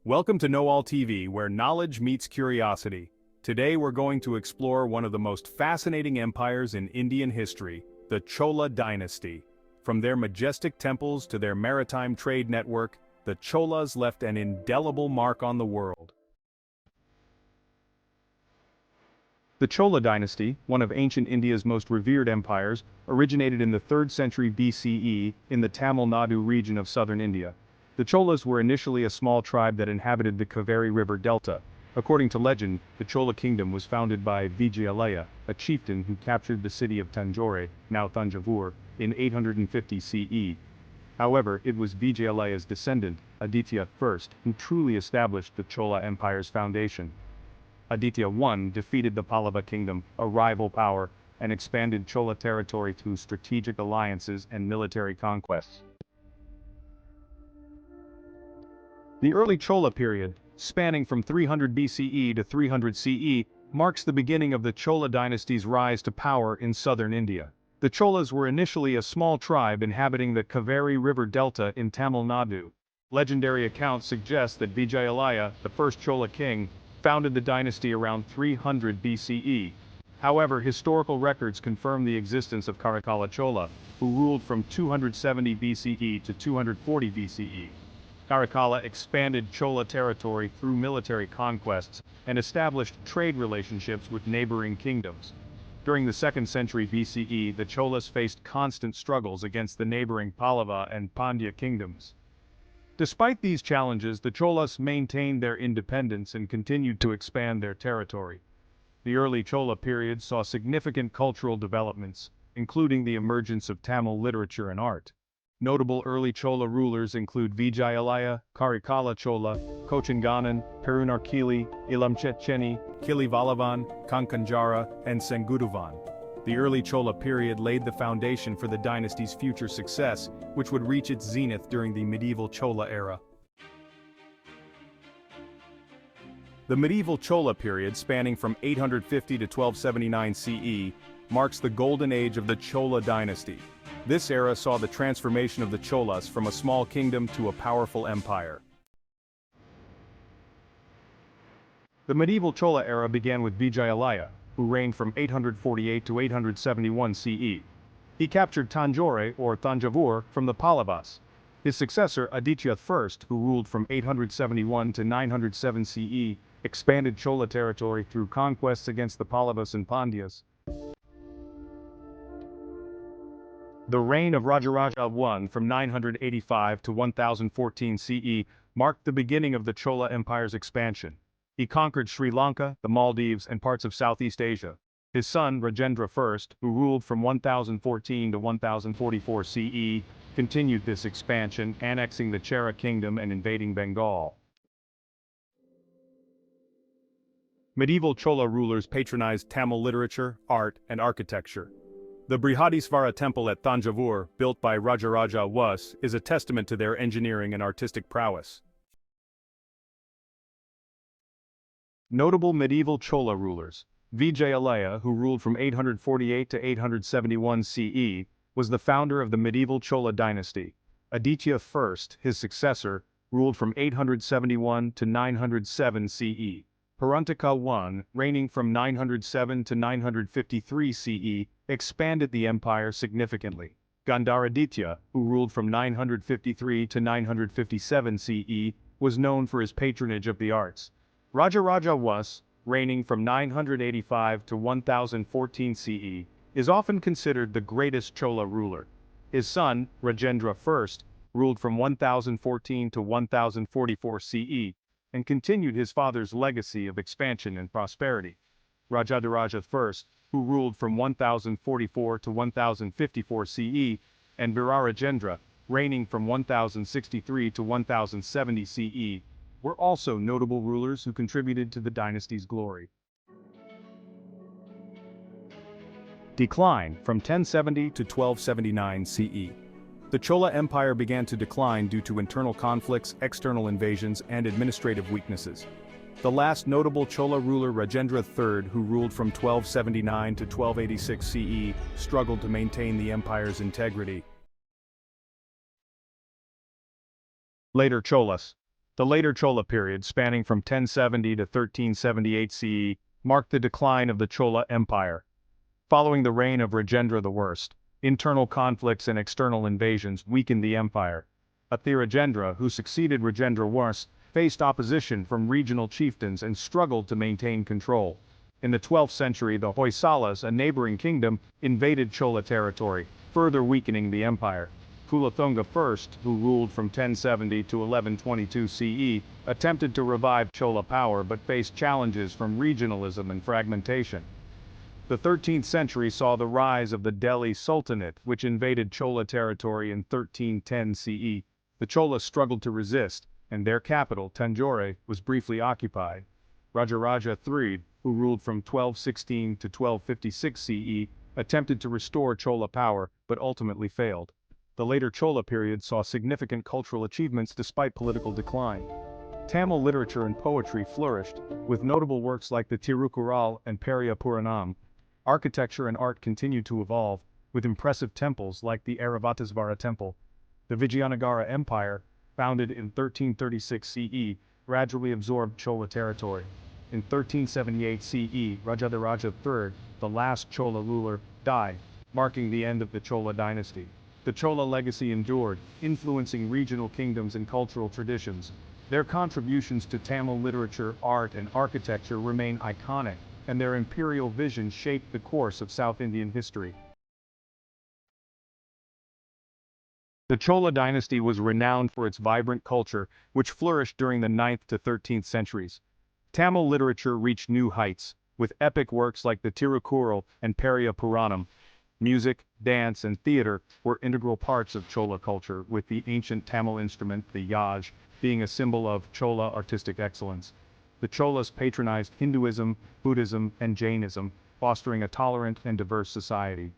Welcome to KnowallTv, where knowledge meets curiosity. Today we're going to explore one of the most fascinating empires in Indian history, the Chola Dynasty. From their majestic temples to their maritime trade network, the Cholas left an indelible mark on the world. The Chola dynasty, one of ancient India's most revered empires, originated in the 3rd century BCE in the Tamil Nadu region of southern India. The Cholas were initially a small tribe that inhabited the Kaveri River delta. According to legend, the Chola kingdom was founded by Vijayalaya, a chieftain who captured the city of Tanjore, now Thanjavur, in 850 CE. However, it was Vijayalaya's descendant, Aditya I, who truly established the Chola Empire's foundation. Aditya I defeated the Pallava kingdom, a rival power, and expanded Chola territory through strategic alliances and military conquests. The early Chola period, spanning from 300 BCE to 300 CE, marks the beginning of the Chola dynasty's rise to power in southern India. The Cholas were initially a small tribe inhabiting the Kaveri River delta in Tamil Nadu. Legendary accounts suggest that Vijayalaya, the first Chola king, founded the dynasty around 300 BCE. However, historical records confirm the existence of Karikala Chola, who ruled from 270 BCE to 240 BCE. Karikala expanded Chola territory through military conquests and established trade relationships with neighboring kingdoms. During the 2nd century BCE, the Cholas faced constant struggles against the neighboring Pallava and Pandya kingdoms. Despite these challenges, the Cholas maintained their independence and continued to expand their territory. The early Chola period saw significant cultural developments, including the emergence of Tamil literature and art. Notable early Chola rulers include Vijayalaya, Karikala Chola, Kochanganan, Perunarkili, Ilamchetcheni, Kilivalavan, Kankanjara, and Senguduvan. The early Chola period laid the foundation for the dynasty's future success, which would reach its zenith during the medieval Chola era. The medieval Chola period, spanning from 850 to 1279 CE, marks the golden age of the Chola dynasty. This era saw the transformation of the Cholas from a small kingdom to a powerful empire. The medieval Chola era began with Vijayalaya, who reigned from 848 to 871 CE. He captured Tanjore, or Thanjavur, from the Pallavas. His successor, Aditya I, who ruled from 871 to 907 CE, expanded Chola territory through conquests against the Pallavas and Pandyas. The reign of Rajaraja I from 985 to 1014 CE marked the beginning of the Chola Empire's expansion. He conquered Sri Lanka, the Maldives, and parts of Southeast Asia. His son, Rajendra I, who ruled from 1014 to 1044 CE, continued this expansion, annexing the Chera kingdom and invading Bengal. Medieval Chola rulers patronized Tamil literature, art, and architecture. The Brihadisvara temple at Thanjavur, built by Rajaraja I, is a testament to their engineering and artistic prowess. Notable medieval Chola rulers. Vijayalaya, who ruled from 848 to 871 CE, was the founder of the medieval Chola dynasty. Aditya I, his successor, ruled from 871 to 907 CE. Parantaka I, reigning from 907 to 953 CE, expanded the empire significantly. Gandaraditya, who ruled from 953 to 957 CE, was known for his patronage of the arts. Rajaraja I, reigning from 985 to 1014 CE, is often considered the greatest Chola ruler. His son, Rajendra I, ruled from 1014 to 1044 CE, and continued his father's legacy of expansion and prosperity. Rajadaraja I, who ruled from 1044 to 1054 CE, and Virarajendra, reigning from 1063 to 1070 CE, were also notable rulers who contributed to the dynasty's glory. Decline from 1070 to 1279 CE. The Chola Empire began to decline due to internal conflicts, external invasions, and administrative weaknesses. The last notable Chola ruler, Rajendra III, who ruled from 1279 to 1286 CE, struggled to maintain the empire's integrity. Later Cholas. The later Chola period, spanning from 1070 to 1378 CE, marked the decline of the Chola Empire. Following the reign of Rajendra I, internal conflicts and external invasions weakened the empire. Rajendra, who succeeded Rajendra I, faced opposition from regional chieftains and struggled to maintain control. In the 12th century, the Hoysalas, a neighboring kingdom, invaded Chola territory, further weakening the empire. Kulothunga I, who ruled from 1070 to 1122 CE, attempted to revive Chola power but faced challenges from regionalism and fragmentation. The 13th century saw the rise of the Delhi Sultanate, which invaded Chola territory in 1310 CE. The Cholas struggled to resist, and their capital, Tanjore, was briefly occupied. Rajaraja III, who ruled from 1216 to 1256 CE, attempted to restore Chola power, but ultimately failed. The later Chola period saw significant cultural achievements despite political decline. Tamil literature and poetry flourished, with notable works like the Tirukural and Periya Puranam. Architecture and art continued to evolve, with impressive temples like the Airavatesvara Temple. The Vijayanagara Empire, founded in 1336 CE, gradually absorbed Chola territory. In 1378 CE, Rajadhiraja III, the last Chola ruler, died, marking the end of the Chola dynasty. The Chola legacy endured, influencing regional kingdoms and cultural traditions. Their contributions to Tamil literature, art, and architecture remain iconic, and their imperial vision shaped the course of South Indian history. The Chola dynasty was renowned for its vibrant culture, which flourished during the 9th to 13th centuries. Tamil literature reached new heights, with epic works like the Tirukural and Periya Puranam. Music, dance, and theater were integral parts of Chola culture, with the ancient Tamil instrument, the yaj, being a symbol of Chola artistic excellence. The Cholas patronized Hinduism, Buddhism, and Jainism, fostering a tolerant and diverse society.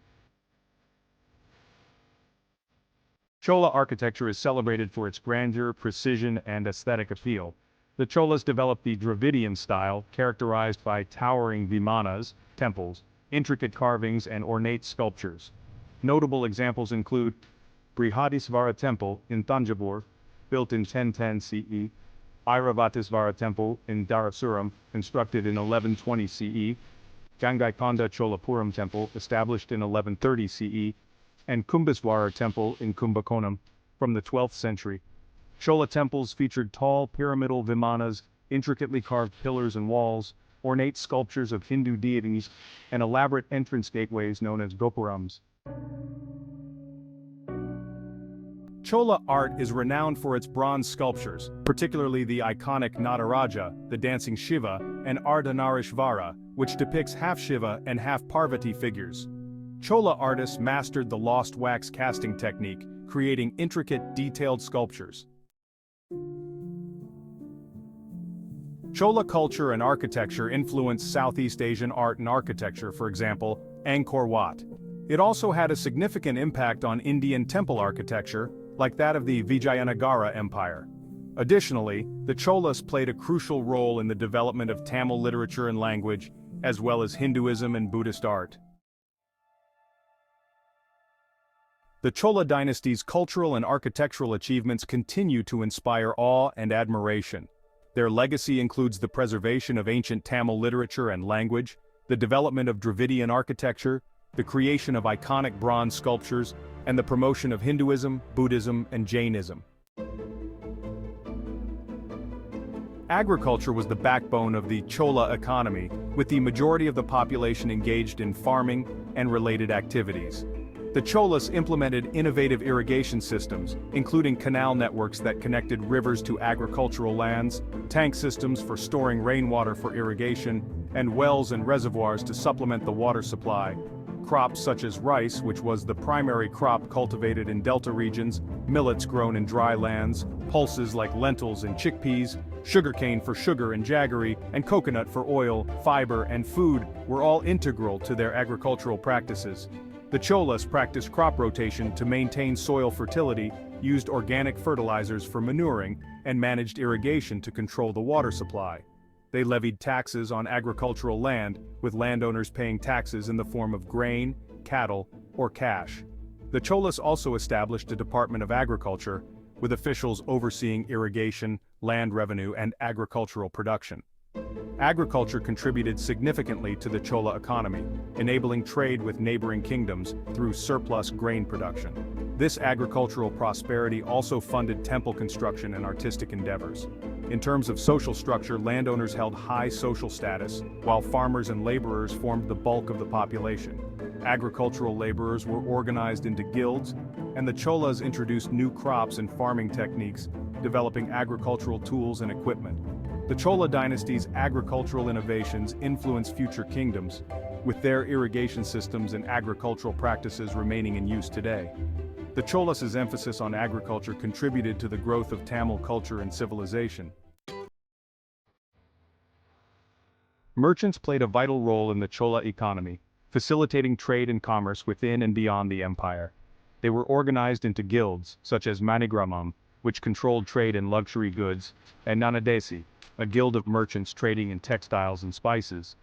Chola architecture is celebrated for its grandeur, precision, and aesthetic appeal. The Cholas developed the Dravidian style, characterized by towering vimanas, temples, intricate carvings, and ornate sculptures. Notable examples include Brihadisvara Temple in Thanjavur, built in 1010 CE, Airavatesvara Temple in Dharasuram, constructed in 1120 CE, Gangaikonda Cholapuram Temple, established in 1130 CE, and Kumbhaswara Temple in Kumbakonam, from the 12th century. Chola temples featured tall pyramidal vimanas, intricately carved pillars and walls, ornate sculptures of Hindu deities, and elaborate entrance gateways known as gopurams. Chola art is renowned for its bronze sculptures, particularly the iconic Nataraja, the dancing Shiva, and Ardhanarishvara, which depicts half Shiva and half Parvati figures. Chola artists mastered the lost wax casting technique, creating intricate, detailed sculptures. Chola culture and architecture influenced Southeast Asian art and architecture, for example, Angkor Wat. It also had a significant impact on Indian temple architecture, like that of the Vijayanagara Empire. Additionally, the Cholas played a crucial role in the development of Tamil literature and language, as well as Hinduism and Buddhist art. The Chola dynasty's cultural and architectural achievements continue to inspire awe and admiration. Their legacy includes the preservation of ancient Tamil literature and language, the development of Dravidian architecture, the creation of iconic bronze sculptures, and the promotion of Hinduism, Buddhism, and Jainism. Agriculture was the backbone of the Chola economy, with the majority of the population engaged in farming and related activities. The Cholas implemented innovative irrigation systems, including canal networks that connected rivers to agricultural lands, tank systems for storing rainwater for irrigation, and wells and reservoirs to supplement the water supply. Crops such as rice, which was the primary crop cultivated in delta regions, millets grown in dry lands, pulses like lentils and chickpeas, sugarcane for sugar and jaggery, and coconut for oil, fiber, and food were all integral to their agricultural practices. The Cholas practiced crop rotation to maintain soil fertility, used organic fertilizers for manuring, and managed irrigation to control the water supply. They levied taxes on agricultural land, with landowners paying taxes in the form of grain, cattle, or cash. The Cholas also established a Department of Agriculture, with officials overseeing irrigation, land revenue, and agricultural production. Agriculture contributed significantly to the Chola economy, enabling trade with neighboring kingdoms through surplus grain production. This agricultural prosperity also funded temple construction and artistic endeavors. In terms of social structure, landowners held high social status, while farmers and laborers formed the bulk of the population. Agricultural laborers were organized into guilds, and the Cholas introduced new crops and farming techniques, developing agricultural tools and equipment. The Chola dynasty's agricultural innovations influenced future kingdoms, with their irrigation systems and agricultural practices remaining in use today. The Cholas' emphasis on agriculture contributed to the growth of Tamil culture and civilization. Merchants played a vital role in the Chola economy, facilitating trade and commerce within and beyond the empire. They were organized into guilds, such as Manigramam, which controlled trade in luxury goods, and Nanadesi, a guild of merchants trading in textiles and spices.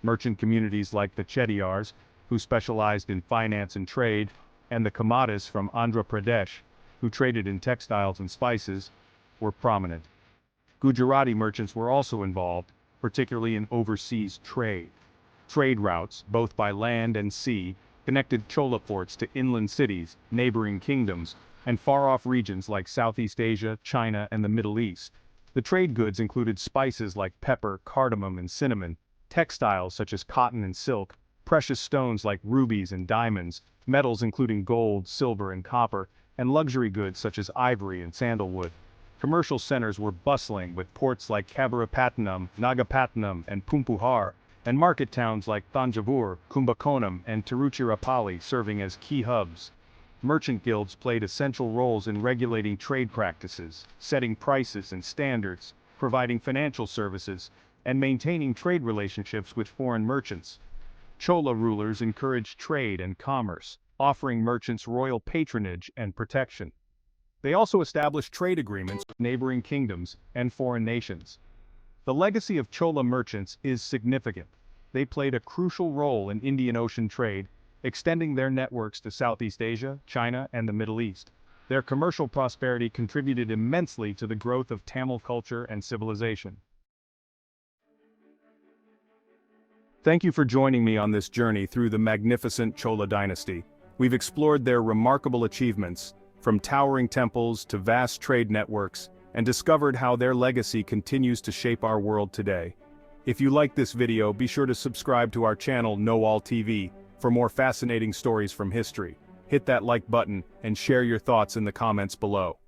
Merchant communities like the Chettiars, who specialized in finance and trade, and the Kamatas from Andhra Pradesh, who traded in textiles and spices, were prominent. Gujarati merchants were also involved, particularly in overseas trade. Trade routes, both by land and sea, connected Chola ports to inland cities, neighboring kingdoms, and far-off regions like Southeast Asia, China, and the Middle East. The trade goods included spices like pepper, cardamom, and cinnamon, textiles such as cotton and silk, precious stones like rubies and diamonds, metals including gold, silver, and copper, and luxury goods such as ivory and sandalwood. Commercial centers were bustling, with ports like Kavirapatnam, Nagapatnam, and Pumpuhar, and market towns like Thanjavur, Kumbakonam, and Tiruchirappalli serving as key hubs. Merchant guilds played essential roles in regulating trade practices, setting prices and standards, providing financial services, and maintaining trade relationships with foreign merchants. Chola rulers encouraged trade and commerce, offering merchants royal patronage and protection. They also established trade agreements with neighboring kingdoms and foreign nations. The legacy of Chola merchants is significant. They played a crucial role in Indian Ocean trade, extending their networks to Southeast Asia, China, and the Middle East. Their commercial prosperity contributed immensely to the growth of Tamil culture and civilization. Thank you for joining me on this journey through the magnificent Chola dynasty. We've explored their remarkable achievements, from towering temples to vast trade networks, and discovered how their legacy continues to shape our world today. If you like this video, be sure to subscribe to our channel KnowallTv for more fascinating stories from history. Hit that like button and share your thoughts in the comments below.